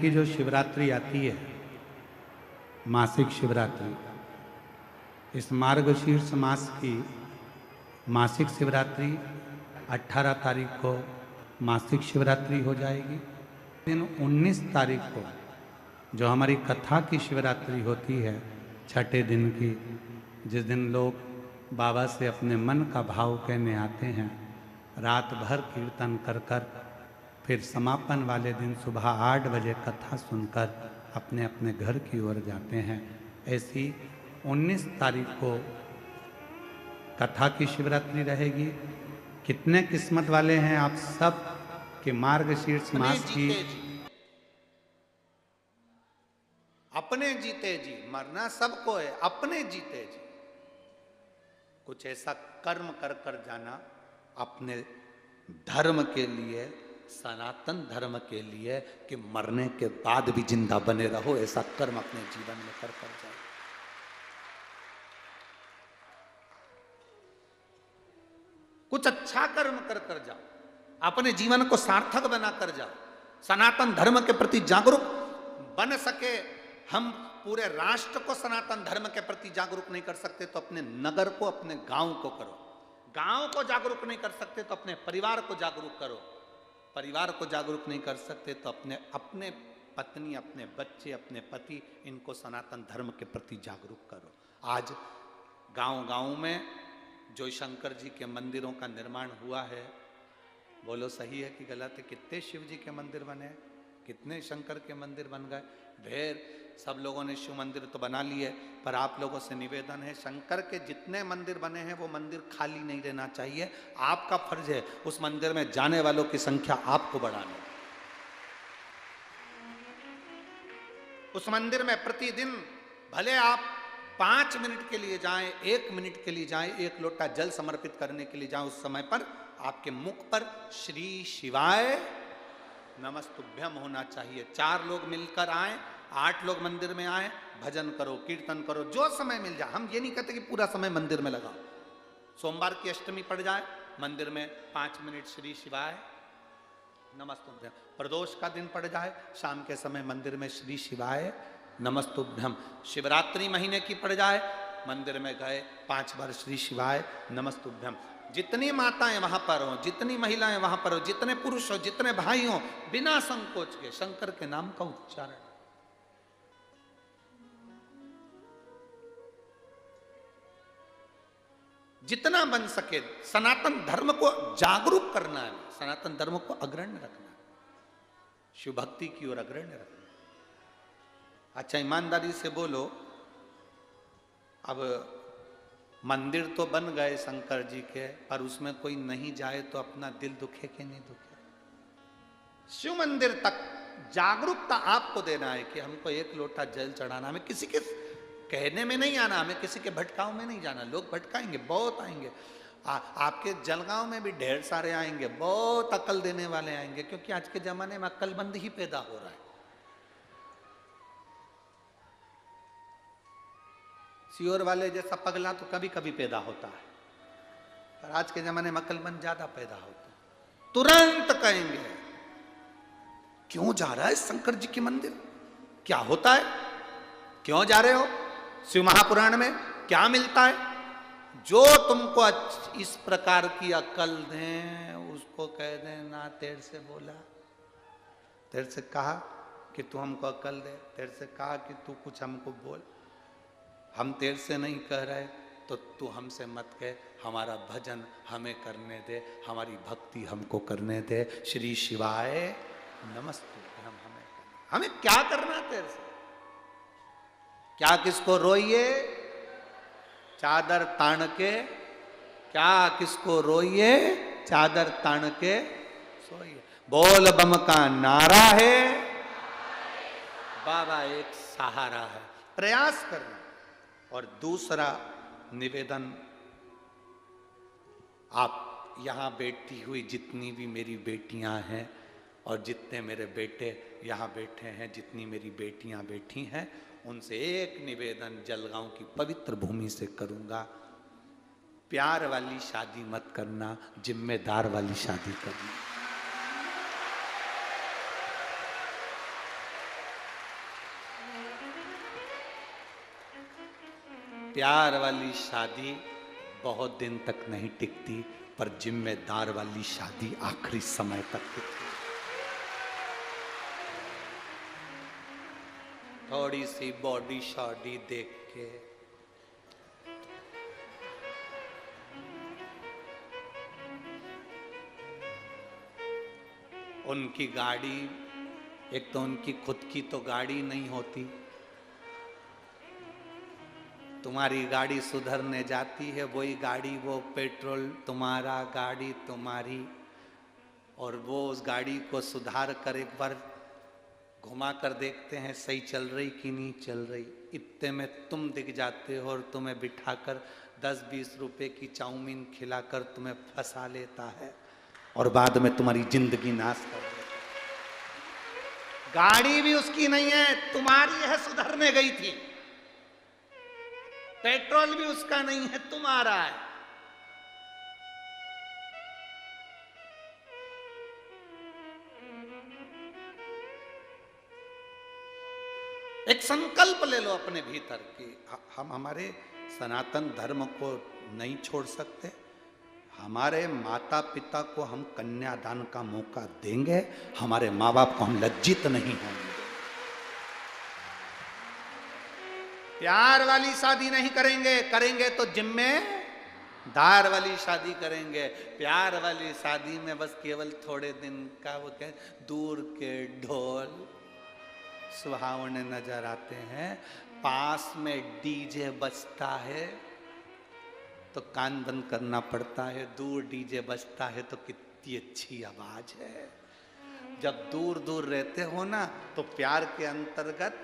की जो शिवरात्रि आती है, मासिक शिवरात्रि, इस मार्गशीर्ष मास की मासिक शिवरात्रि 18 तारीख को मासिक शिवरात्रि हो जाएगी। दिन 19 तारीख को जो हमारी कथा की शिवरात्रि होती है, छठे दिन की, जिस दिन लोग बाबा से अपने मन का भाव कहने आते हैं, रात भर कीर्तन कर कर फिर समापन वाले दिन सुबह 8 बजे कथा सुनकर अपने अपने घर की ओर जाते हैं। ऐसी 19 तारीख को कथा की शिवरात्रि रहेगी। कितने किस्मत वाले हैं आप सब कि मार्गशीर्ष मास की अपने जीते जी, मरना सबको है, अपने जीते जी कुछ ऐसा कर्म कर कर जाना अपने धर्म के लिए, सनातन धर्म के लिए, कि मरने के बाद भी जिंदा बने रहो, ऐसा कर्म अपने जीवन में कर कर जाओ। कुछ अच्छा कर्म कर कर जाओ, अपने जीवन को सार्थक बना कर जाओ, सनातन धर्म के प्रति जागरूक बन सके। हम पूरे राष्ट्र को सनातन धर्म के प्रति जागरूक नहीं कर सकते तो अपने नगर को, अपने गांव को करो। गांव को जागरूक नहीं कर सकते तो अपने परिवार को जागरूक करो। परिवार को जागरूक नहीं कर सकते तो अपने अपने पत्नी, अपने बच्चे, अपने पति, इनको सनातन धर्म के प्रति जागरूक करो। आज गांव-गांव में जो शंकर जी के मंदिरों का निर्माण हुआ है, बोलो सही है कि गलत है? कितने शिव जी के मंदिर बने, कितने शंकर के मंदिर बन गए। ढेर सब लोगों ने शिव मंदिर तो बना लिए, पर आप लोगों से निवेदन है, शंकर के जितने मंदिर बने हैं वो मंदिर खाली नहीं रहना चाहिए। आपका फर्ज है उस मंदिर में जाने वालों की संख्या आपको बढ़ानी। उस मंदिर में प्रतिदिन भले आप 5 मिनट के लिए जाएं, 1 मिनट के लिए जाएं, 1 लोटा जल समर्पित करने के लिए जाएं, उस समय पर आपके मुख पर श्री शिवाय नमस्तुभ्यम होना चाहिए। 4 लोग मिलकर आए, 8 लोग मंदिर में आए, भजन करो, कीर्तन करो, जो समय मिल जाए। हम ये नहीं कहते कि पूरा समय मंदिर में लगाओ। सोमवार की अष्टमी पड़ जाए, मंदिर में 5 मिनट श्री शिवाय नमस्तुभ्यम। प्रदोष का दिन पड़ जाए, शाम के समय मंदिर में श्री शिवाय नमस्तुभ्यम। शिवरात्रि महीने की पड़ जाए, मंदिर में गए 5 बार श्री शिवाय नमस्तुभ्यम। जितनी माताएं वहां पर हो, जितनी महिलाएं वहां पर हो, जितने पुरुष हो, जितने भाई हो, बिना संकोच के शंकर के नाम का उच्चारण। जितना बन सके सनातन धर्म को जागरूक करना है, सनातन धर्म को अग्रण्य रखना है, शिव भक्ति की ओर अग्रण्य रखना है। अच्छा, ईमानदारी से बोलो, अब मंदिर तो बन गए शंकर जी के, पर उसमें कोई नहीं जाए तो अपना दिल दुखे कि नहीं दुखे? शिव मंदिर तक जागरूकता आपको देना है कि हमको 1 लोटा जल चढ़ाना। हमें किसी के कहने में नहीं आना, हमें किसी के भटकाव में नहीं जाना। लोग भटकाएंगे, बहुत आएंगे। आपके जलगांव में भी ढेर सारे आएंगे, बहुत अकल देने वाले आएंगे, क्योंकि आज के जमाने में अक्लमंद ही पैदा हो रहा है। सियोर वाले जैसा पगला तो कभी कभी पैदा होता है, पर आज के जमाने में अक्लमंद ज्यादा पैदा होता है। तुरंत कहेंगे क्यों जा रहा है शंकर जी के मंदिर, क्या होता है, क्यों जा रहे हो, शिव महापुराण में क्या मिलता है। जो तुमको इस प्रकार की अकल दें उसको कह देना, तेरे से बोला, तेरे से कहा कि तू हमको अकल दे, तेरे से कहा कि तू कुछ हमको बोल, हम तेरे से नहीं कह रहे तो तू हमसे मत कह, हमारा भजन हमें करने दे, हमारी भक्ति हमको करने दे। श्री शिवाय नमस्तुभ्यम। हमें क्या करना तेरे से? क्या किसको रोइए चादर तान के, क्या किसको रोइए चादर तान के सोइए। बोल बम का नारा है, बाबा एक सहारा है। प्रयास करना। और दूसरा निवेदन, आप यहां बैठी हुई जितनी भी मेरी बेटियां हैं और जितने मेरे बेटे यहाँ बैठे हैं, जितनी मेरी बेटियां बैठी हैं, उनसे एक निवेदन जलगांव की पवित्र भूमि से करूंगा, प्यार वाली शादी मत करना, जिम्मेदार वाली शादी करना। प्यार वाली शादी बहुत दिन तक नहीं टिकती, पर जिम्मेदार वाली शादी आखिरी समय तक टिकती। थोड़ी सी बॉडी शॉडी देख के उनकी गाड़ी, एक तो उनकी खुद की तो गाड़ी नहीं होती, तुम्हारी गाड़ी सुधरने जाती है, वही गाड़ी, वो पेट्रोल तुम्हारा, गाड़ी तुम्हारी, और वो उस गाड़ी को सुधार कर एक बार घुमा कर देखते हैं सही चल रही कि नहीं चल रही। इतने में तुम दिख जाते हो और तुम्हें बिठाकर 10-20 रुपए की चाउमीन खिलाकर तुम्हें फंसा लेता है और बाद में तुम्हारी जिंदगी नाश कर देता है। गाड़ी भी उसकी नहीं है, तुम्हारी है, सुधरने गई थी। पेट्रोल भी उसका नहीं है, तुम्हारा है। एक संकल्प ले लो अपने भीतर कि हम हमारे सनातन धर्म को नहीं छोड़ सकते, हमारे माता पिता को हम कन्यादान का मौका देंगे, हमारे माँ बाप को हम लज्जित नहीं होंगे। प्यार वाली शादी नहीं करेंगे, करेंगे तो जिम्मेदार वाली शादी करेंगे। प्यार वाली शादी में बस केवल थोड़े दिन का वो कह दूर के ढोल सुहावने नजर आते हैं, पास में डीजे बजता है तो कान बंद करना पड़ता है। दूर डीजे बजता है तो कितनी अच्छी आवाज है। जब दूर दूर रहते हो ना तो प्यार के अंतर्गत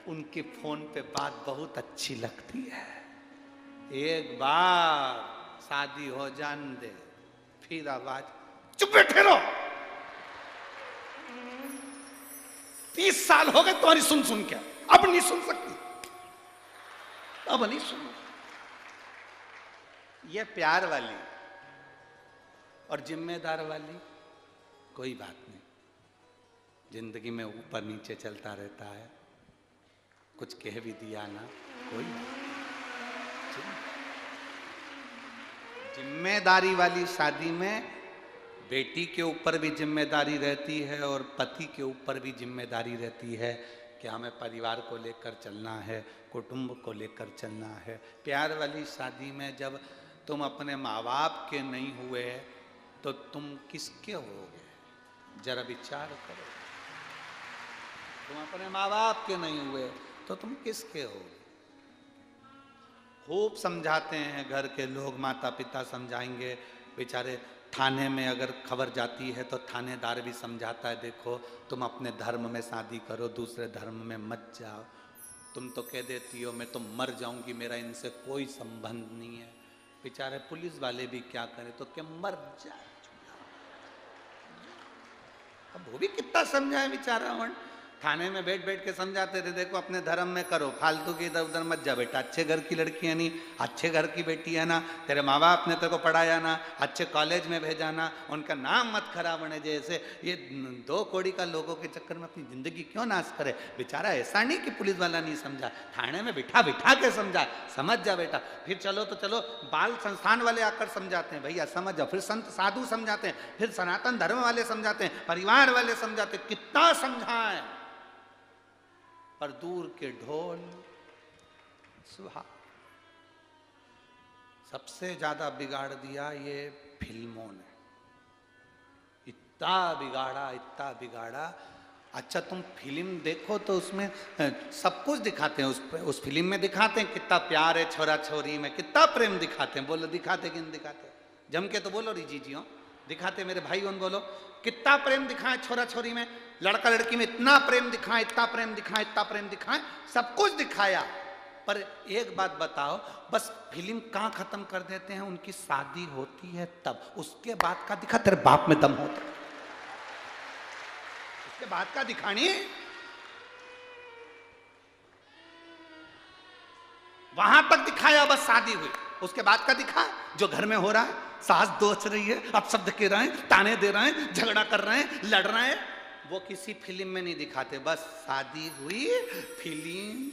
उनके फोन पे बात बहुत अच्छी लगती है। एक बार शादी हो जान दे, फिर आवाज चुप बैठे रहो। 30 साल हो गए तुम्हारी सुन सुन के, अब नहीं सुन सकती, अब नहीं सुन। ये प्यार वाली और जिम्मेदार वाली कोई बात नहीं, जिंदगी में ऊपर नीचे चलता रहता है, कुछ कह भी दिया ना कोई बात नहीं। जिम्मेदारी वाली शादी में बेटी के ऊपर भी जिम्मेदारी रहती है और पति के ऊपर भी जिम्मेदारी रहती है कि हमें परिवार को लेकर चलना है, कुटुंब को लेकर चलना है। प्यार वाली शादी में जब तुम अपने माँ बाप के नहीं हुए तो तुम किसके होगे? जरा विचार करो। तुम अपने माँ बाप के नहीं हुए तो तुम किसके होगे? खूब समझाते हैं घर के लोग, माता पिता समझाएंगे, बेचारे थाने में अगर खबर जाती है तो थानेदार भी समझाता है, देखो तुम अपने धर्म में शादी करो, दूसरे धर्म में मत जाओ। तुम तो कह देती हो मैं तो मर जाऊंगी, मेरा इनसे कोई संबंध नहीं है। बेचारे पुलिस वाले भी क्या करें, तो क्या मर जाए। अब वो भी कितना समझाए बेचारा। थाने में बैठ बैठ के समझाते थे, देखो अपने धर्म में करो, फालतू की इधर उधर मत जा बेटा, अच्छे घर की लड़की है नहीं, अच्छे घर की बेटी है ना, तेरे माँ बाप ने तेरे को पढ़ाया ना, अच्छे कॉलेज में भेजा ना, उनका नाम मत खराब होने जैसे ये 2 कौड़ी का लोगों के चक्कर में अपनी जिंदगी क्यों नाश करे। बेचारा ऐसा नहीं कि पुलिस वाला नहीं समझा, थाने में बिठा बिठा के समझा, समझ जा बेटा। फिर चलो तो चलो बाल संस्थान वाले आकर समझाते हैं, भैया समझ जाओ। फिर संत साधु समझाते हैं, फिर सनातन धर्म वाले समझाते हैं, परिवार वाले समझाते हैं, कितना समझाएं पर दूर के ढोल सुहा। सबसे ज्यादा बिगाड़ दिया ये फिल्मों ने, इतना बिगाड़ा, इतना बिगाड़ा। अच्छा तुम फिल्म देखो तो उसमें सब कुछ दिखाते हैं, उस फिल्म में दिखाते हैं कितना प्यार है छोरा छोरी में, कितना प्रेम दिखाते हैं। बोलो दिखाते कि नहीं दिखाते? जम के तो बोलो री जीजियो, दिखाते मेरे भाई उन बोलो कितना प्रेम दिखाए छोरा छोरी में, लड़का लड़की में इतना प्रेम दिखाए, इतना प्रेम दिखाए, इतना प्रेम दिखाए, सब कुछ दिखाया। पर एक बात बताओ, बस फिल्म कहाँ खत्म कर देते हैं? उनकी शादी होती है तब, उसके बाद का दिखा तेरे बाप में दम होता, उसके बाद का दिखानी। वहां तक दिखाया बस शादी हुई, उसके बाद का दिखा जो घर में हो रहा है, सास दोच रही है, अपशब्द कह रहे हैं, ताने दे रहे हैं, झगड़ा कर रहे हैं, लड़ रहे हैं, वो किसी फिल्म में नहीं दिखाते। बस शादी हुई, फिल्म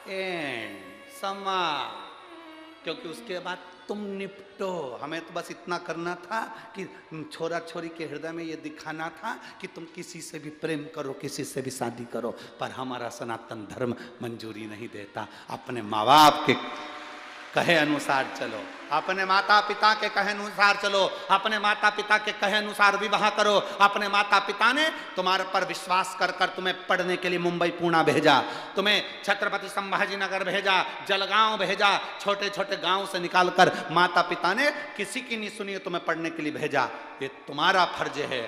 एंड, समा, क्योंकि उसके बाद तुम निपटो। हमें तो बस इतना करना था कि छोरा छोरी के हृदय में ये दिखाना था कि तुम किसी से भी प्रेम करो, किसी से भी शादी करो, पर हमारा सनातन धर्म मंजूरी नहीं देता। अपने माँ बाप के कहे अनुसार चलो, अपने माता पिता के कहे अनुसार चलो, अपने माता पिता के कहे अनुसार विवाह करो। अपने माता पिता ने तुम्हारे पर विश्वास कर कर तुम्हें पढ़ने के लिए मुंबई पूना भेजा, तुम्हें छत्रपति संभाजी नगर भेजा, जलगांव भेजा, छोटे छोटे गांव से निकालकर माता पिता ने किसी की नहीं सुनी, तुम्हें पढ़ने के लिए भेजा। ये तुम्हारा फर्ज है।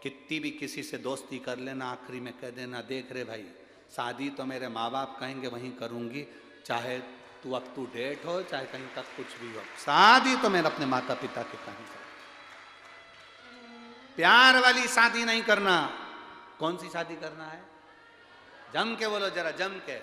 कितनी भी किसी से दोस्ती कर लेना, आखिरी में कह देना, देख रे भाई, शादी तो मेरे माँ बाप कहेंगे वहीं करूंगी, चाहे तू अप टू डेट हो, चाहे कहीं तक कुछ भी हो, शादी तो मैंने अपने माता पिता के कहीं कर। प्यार वाली शादी नहीं करना। कौन सी शादी करना है? जम के बोलो जरा, जम के।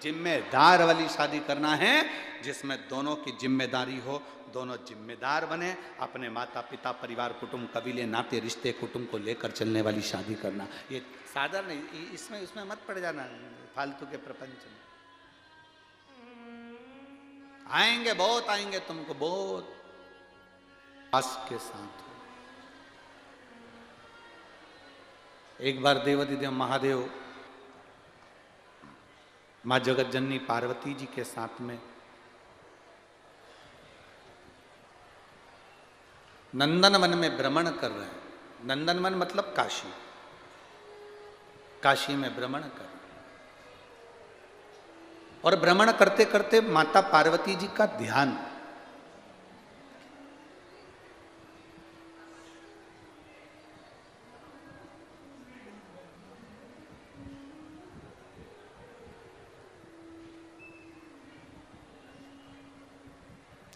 जिम्मेदार वाली शादी करना है, जिसमें दोनों की जिम्मेदारी हो, दोनों जिम्मेदार बने, अपने माता पिता, परिवार, कुटुंब, कबीले, नाते, रिश्ते, कुटुंब को लेकर चलने वाली शादी करना। ये साधारण नहीं, इसमें मत पड़ जाना फालतू के प्रपंच में। आएंगे, बहुत आएंगे तुमको, बहुत आस के साथ। एक बार देवाधिदेव महादेव मां जगत जननी पार्वती जी के साथ में नंदनवन में भ्रमण कर रहे हैं। नंदनवन मतलब काशी, काशी में भ्रमण कर रहे हैं। और भ्रमण करते करते माता पार्वती जी का ध्यान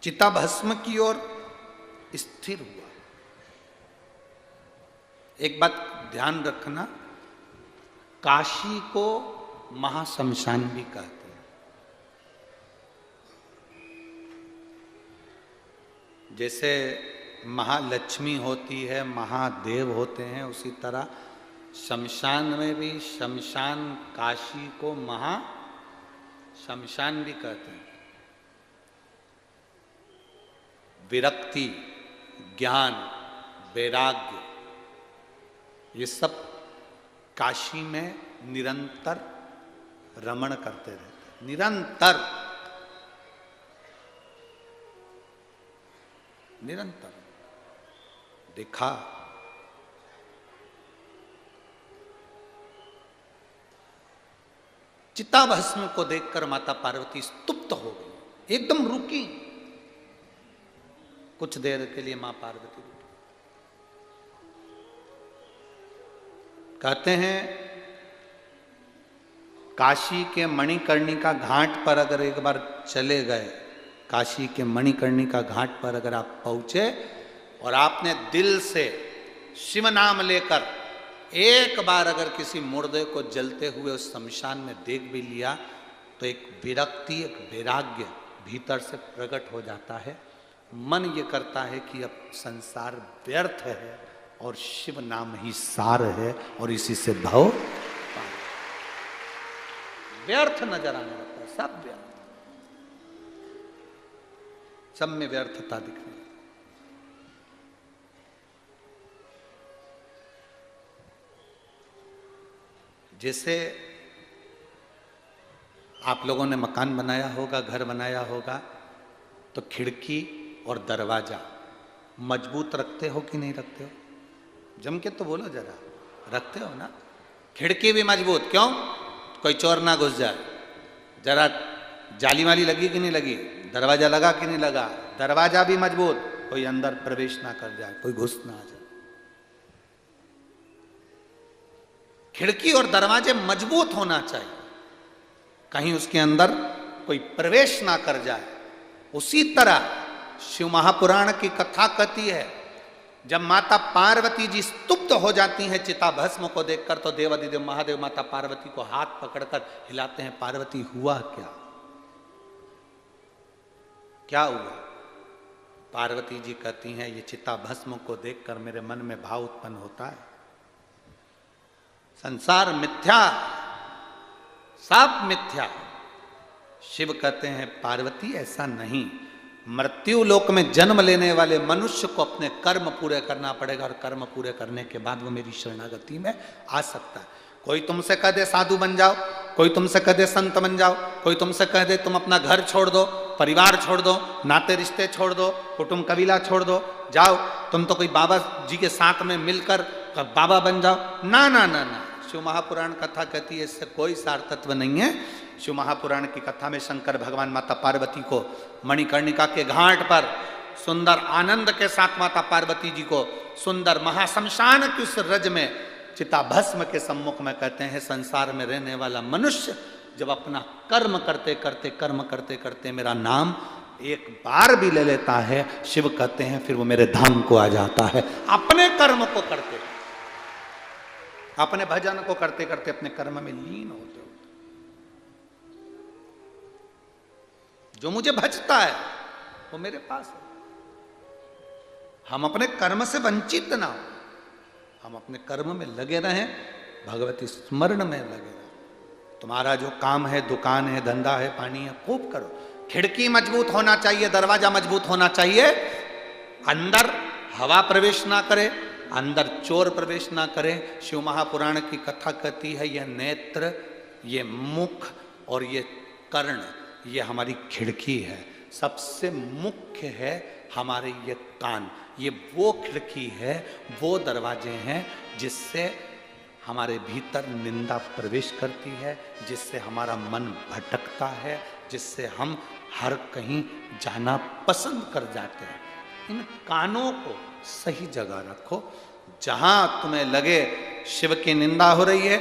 चिताभस्म की ओर स्थिर हुआ। एक बात ध्यान रखना, काशी को महाशमशान भी कहते हैं। जैसे महालक्ष्मी होती है, महादेव होते हैं, उसी तरह शमशान में भी, शमशान काशी को महा शमशान भी कहते हैं। विरक्ति, ज्ञान, वैराग्य, ये सब काशी में निरंतर रमण करते रहते, निरंतर निरंतर। देखा चिताभस्म को देखकर माता पार्वती स्तुप्त हो गई, एकदम रुकी। कुछ देर के लिए मां पार्वती रुकी। कहते हैं काशी के मणिकर्णिका घाट पर अगर एक बार चले गए, काशी के मणिकर्णिका घाट पर अगर आप पहुंचे और आपने दिल से शिव नाम लेकर एक बार अगर किसी मुर्दे को जलते हुए उस शमशान में देख भी लिया, तो एक विरक्ति, एक वैराग्य भीतर से प्रकट हो जाता है। मन ये करता है कि अब संसार व्यर्थ है और शिव नाम ही सार है, और इसी से भव व्यर्थ नजर आने लगता है। सब व्यर्थ, सब में व्यर्थता दिख रही है। जैसे आप लोगों ने मकान बनाया होगा, घर बनाया होगा, तो खिड़की और दरवाजा मजबूत रखते हो कि नहीं रखते हो? जम के तो बोलो जरा, रखते हो ना? खिड़की भी मजबूत, क्यों? कोई चोर ना घुस जाए। जरा जाली वाली लगी कि नहीं लगी? दरवाजा लगा कि नहीं लगा? दरवाजा भी मजबूत, कोई अंदर प्रवेश ना कर जाए, कोई घुस ना आ जाए। खिड़की और दरवाजे मजबूत होना चाहिए, कहीं उसके अंदर कोई प्रवेश ना कर जाए। उसी तरह शिव महापुराण की कथा कहती है, जब माता पार्वती जी स्तुप्त हो जाती हैं चिताभस्म को देखकर, तो देवाधिदेव महादेव माता पार्वती को हाथ पकड़कर हिलाते हैं। पार्वती, हुआ क्या? क्या हुआ? पार्वती जी कहती हैं, ये चिताभस्म को देखकर मेरे मन में भाव उत्पन्न होता है। संसार मिथ्या, सब मिथ्या, शिव कहते हैं पार्वती ऐसा नहीं, मृत्यु लोक में जन्म लेने वाले मनुष्य को अपने कर्म पूरे करना पड़ेगा और कर्म पूरे करने के बाद वो मेरी शरणागति में आ सकता है। कोई तुमसे कह दे साधु बन जाओ, कोई तुमसे कह दे संत बन जाओ, कोई तुमसे कह दे तुम अपना घर छोड़ दो, परिवार छोड़ दो, नाते रिश्ते छोड़ दो, कुटुंब कबीला छोड़ दो, जाओ तुम तो कोई बाबा जी के साथ में मिलकर बाबा बन जाओ, ना ना ना ना। शिव महापुराण कथा कहती है इससे कोई सार तत्व नहीं है। शिव महापुराण की कथा में शंकर भगवान माता पार्वती को मणिकर्णिका के घाट पर सुंदर आनंद के साथ माता पार्वती जी को सुंदर महाशमशान की उस रज में चिता भस्म के सम्मुख में कहते हैं संसार में रहने वाला मनुष्य जब अपना कर्म करते करते कर्म करते करते मेरा नाम एक बार भी ले लेता है, शिव कहते हैं फिर वो मेरे धाम को आ जाता है। अपने कर्म को करते, अपने भजन को करते करते अपने कर्म में लीन होते होते जो मुझे भजता है वो मेरे पास है। हम अपने कर्म से वंचित ना हो, हम अपने कर्म में लगे रहें, भगवती स्मरण में लगे रहें। तुम्हारा जो काम है, दुकान है, धंधा है, पानी है, खूब करो। खिड़की मजबूत होना चाहिए, दरवाजा मजबूत होना चाहिए, अंदर हवा प्रवेश ना करे, अंदर चोर प्रवेश ना करे। शिव महापुराण की कथा कहती है ये नेत्र, ये मुख और ये कर्ण, ये हमारी खिड़की है। सबसे मुख्य है हमारे ये कान, ये वो खिड़की है, वो दरवाजे हैं जिससे हमारे भीतर निंदा प्रवेश करती है, जिससे हमारा मन भटकता है, जिससे हम हर कहीं जाना पसंद कर जाते हैं। इन कानों को सही जगह रखो। जहां तुम्हें लगे शिव की निंदा हो रही है,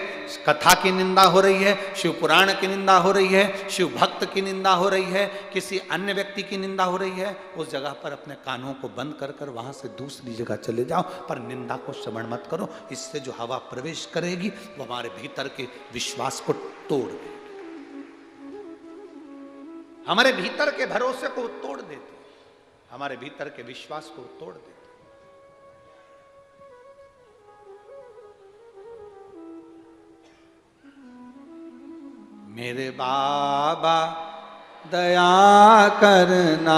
कथा की निंदा हो रही है, शिव पुराण की निंदा हो रही है, शिव भक्त की निंदा हो रही है, किसी अन्य व्यक्ति की निंदा हो रही है, उस जगह पर अपने कानों को बंद कर कर वहां से दूसरी जगह चले जाओ, पर निंदा को श्रवण मत करो। इससे जो हवा प्रवेश करेगी वो हमारे भीतर के विश्वास को तोड़ देगी, हमारे भीतर के भरोसे को तोड़ देती, हमारे भीतर के विश्वास को तोड़ देती। मेरे बाबा दया करना,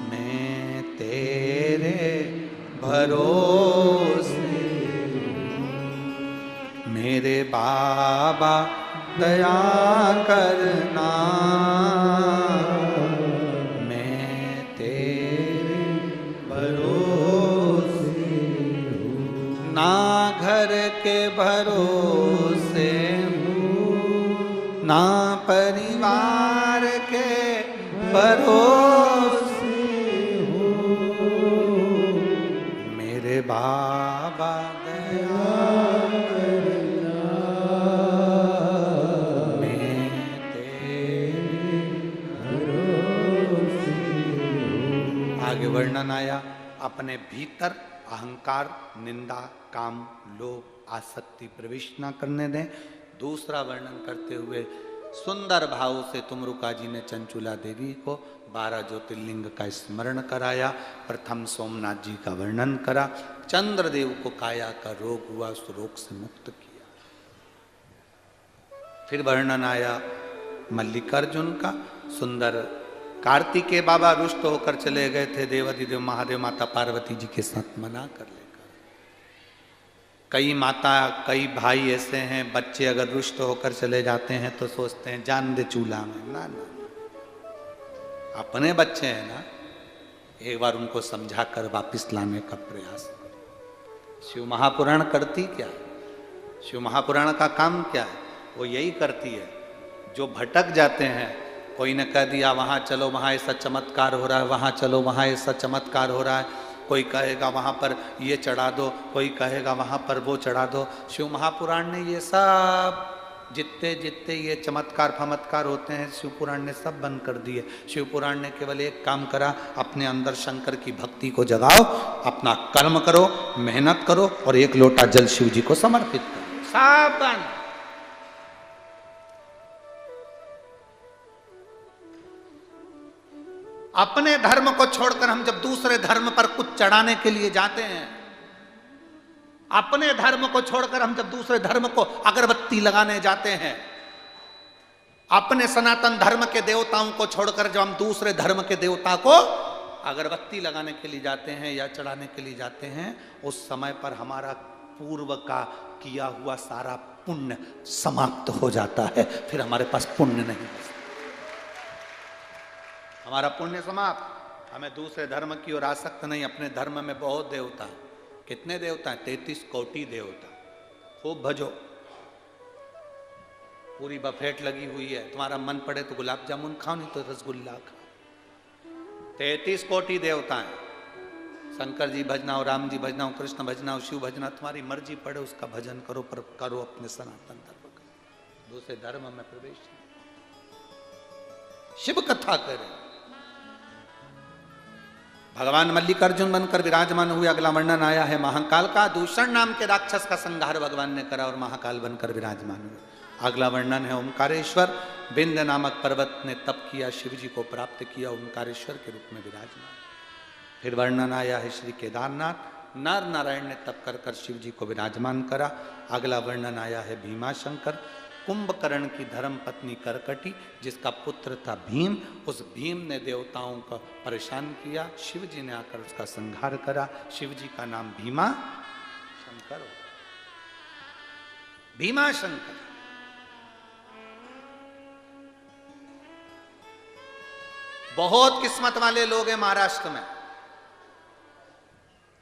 मैं तेरे भरोसे। मेरे बाबा दया करना, मैं तेरे भरोसे हूँ। ना घर के भरोसे ना परिवार के भरोसे हो, मेरे बाबा दया करना, मैं तेरे भरोसे हूँ। आगे वर्णन आया, अपने भीतर अहंकार, निंदा, काम, लोभ, आसक्ति प्रवेश न करने दें। दूसरा वर्णन करते हुए सुंदर भाव से तुमरुका जी ने चंचुला देवी को 12 ज्योतिर्लिंग का स्मरण कराया। प्रथम सोमनाथ जी का वर्णन करा, चंद्रदेव को काया का रोग हुआ, उस रोग से मुक्त किया। फिर वर्णन आया मल्लिकार्जुन का, सुंदर कार्तिकेय बाबा रुष्ट होकर चले गए थे, देवाधिदेव महादेव माता पार्वती जी के साथ मना कर लेकर। कई माता कई भाई ऐसे हैं, बच्चे अगर रुष्ट होकर चले जाते हैं तो सोचते हैं जान दे चूल्हा में। ना ना, अपने बच्चे हैं ना, एक बार उनको समझा कर वापिस लाने का प्रयास। शिव महापुराण करती क्या है? शिव महापुराण का काम क्या है? वो यही करती है, जो भटक जाते हैं, कोई ने कह दिया वहाँ चलो वहाँ ऐसा चमत्कार हो रहा है, वहाँ चलो वहाँ ऐसा चमत्कार हो रहा है, कोई कहेगा वहाँ पर ये चढ़ा दो, कोई कहेगा वहाँ पर वो चढ़ा दो। शिव महापुराण ने ये सब जितने जितने ये चमत्कार फमत्कार होते हैं, शिव पुराण ने सब बंद कर दिए। शिव पुराण ने केवल एक काम करा, अपने अंदर शंकर की भक्ति को जगाओ, अपना कर्म करो, मेहनत करो और एक लोटा जल शिव जी को समर्पित करो, सब बंद। अपने धर्म को छोड़कर हम जब दूसरे धर्म पर कुछ चढ़ाने के लिए जाते हैं, अपने धर्म को छोड़कर हम जब दूसरे धर्म को अगरबत्ती लगाने जाते हैं, अपने सनातन धर्म के देवताओं को छोड़कर जब हम दूसरे धर्म के देवता को अगरबत्ती लगाने के लिए जाते हैं या चढ़ाने के लिए जाते हैं, उस समय पर हमारा पूर्व का किया हुआ सारा पुण्य समाप्त हो जाता है, फिर हमारे पास पुण्य नहीं बचता। हमारा पुण्य समाप्त। हमें दूसरे धर्म की ओर आसक्त नहीं। अपने धर्म में बहुत देवता है। कितने देवता हैं? 33 कोटि देवता। खूब भजो, पूरी बफेट लगी हुई है। तुम्हारा मन पड़े तो गुलाब जामुन खाओ, नहीं तो रसगुल्ला खाओ। 33 कोटि देवता हैं। शंकर जी भजना हो, राम जी भजना हो, कृष्ण भजना हो, शिव भजना, तुम्हारी मर्जी पड़े उसका भजन करो, पर करो अपने सनातन धर्म का। दूसरे धर्म में प्रवेश नहीं। शिव कथा करें। भगवान मल्लिकार्जुन बनकर विराजमान हुए। अगला वर्णन आया है महाकाल का। दूषण नाम के राक्षस का संहार भगवान ने करा और महाकाल बनकर विराजमान हुए। अगला वर्णन है ओंकारेश्वर। विंध्य नामक पर्वत ने तप किया, शिव जी को प्राप्त किया, ओंकारेश्वर के रूप में विराजमान। फिर वर्णन आया है श्री केदारनाथ। नर नारायण ने तप कर कर शिव जी को विराजमान करा। अगला वर्णन आया है भीमाशंकर। कुंभकर्ण की धर्म पत्नी करकटी, जिसका पुत्र था भीम, उस भीम ने देवताओं को परेशान किया। शिव जी ने आकर उसका संहार करा। शिव जी का नाम भीमा शंकर हो। भीमा शंकर। बहुत किस्मत वाले लोग हैं महाराष्ट्र में।